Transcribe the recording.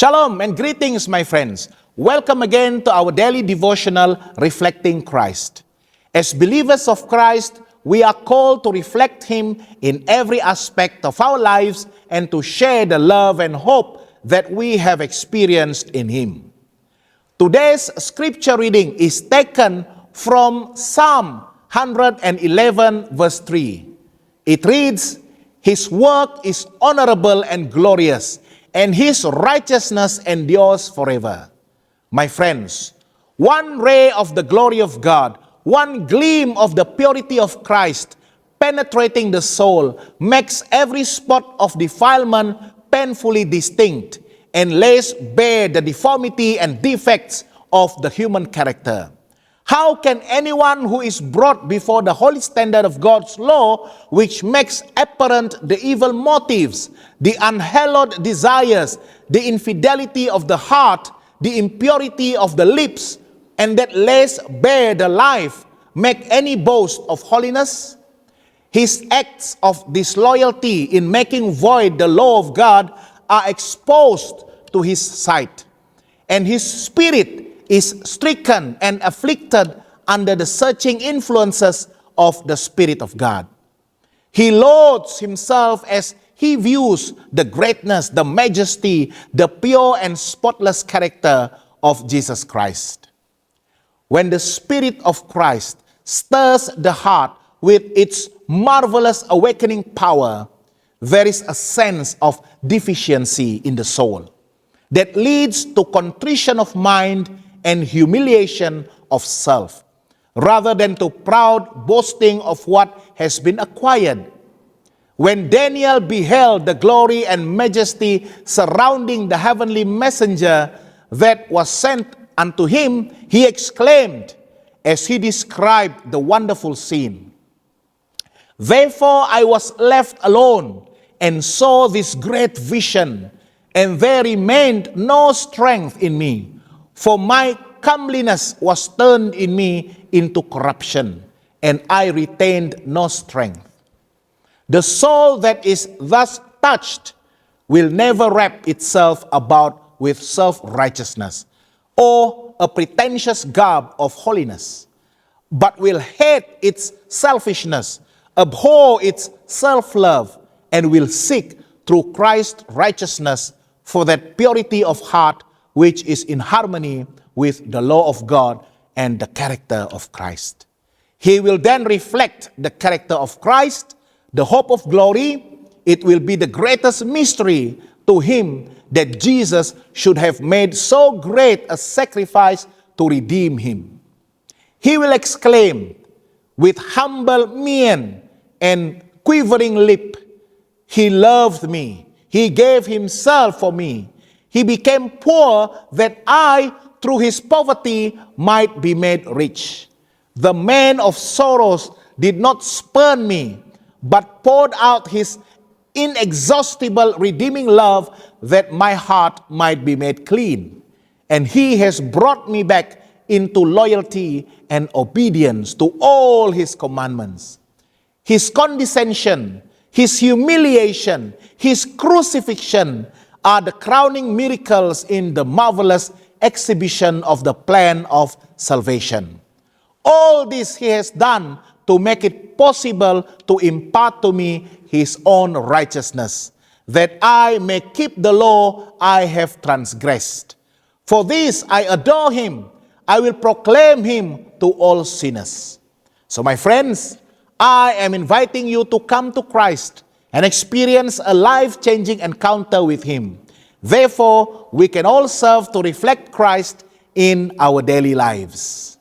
Shalom and greetings, my friends. Welcome again to our daily devotional, Reflecting Christ. As believers of Christ, we are called to reflect Him in every aspect of our lives and to share the love and hope that we have experienced in Him. Today's scripture reading is taken from Psalm 111 verse 3. It reads, "His work is honorable and glorious, and His righteousness endures forever." My friends, one ray of the glory of God, one gleam of the purity of Christ penetrating the soul makes every spot of defilement painfully distinct and lays bare the deformity and defects of the human character. How can anyone who is brought before the holy standard of God's law, which makes apparent the evil motives, the unhallowed desires, the infidelity of the heart, the impurity of the lips, and that lays bare the life, make any boast of holiness? His acts of disloyalty in making void the law of God are exposed to his sight, and his spirit is stricken and afflicted under the searching influences of the Spirit of God. He loathes himself as he views the greatness, the majesty, the pure and spotless character of Jesus Christ. When the Spirit of Christ stirs the heart with its marvelous awakening power, there is a sense of deficiency in the soul that leads to contrition of mind and humiliation of self, rather than to proud boasting of what has been acquired. When Daniel beheld the glory and majesty surrounding the heavenly messenger that was sent unto him, he exclaimed, as he described the wonderful scene, "Therefore I was left alone and saw this great vision, and there remained no strength in me. For my comeliness was turned in me into corruption, and I retained no strength." The soul that is thus touched will never wrap itself about with self-righteousness or a pretentious garb of holiness, but will hate its selfishness, abhor its self-love, and will seek through Christ's righteousness for that purity of heart which is in harmony with the law of God and the character of Christ. He will then reflect the character of Christ, the hope of glory. It will be the greatest mystery to him that Jesus should have made so great a sacrifice to redeem him. He will exclaim with humble mien and quivering lip, "He loved me. He gave himself for me. He became poor that I, through his poverty, might be made rich. The man of sorrows did not spurn me, but poured out his inexhaustible redeeming love that my heart might be made clean. And he has brought me back into loyalty and obedience to all his commandments." His condescension, his humiliation, his crucifixion are the crowning miracles in the marvelous exhibition of the plan of salvation. All this he has done to make it possible to impart to me his own righteousness, that I may keep the law I have transgressed. For this I adore him. I will proclaim him to all sinners. So my friends, I am inviting you to come to Christ and experience a life-changing encounter with him. Therefore, we can all serve to reflect Christ in our daily lives.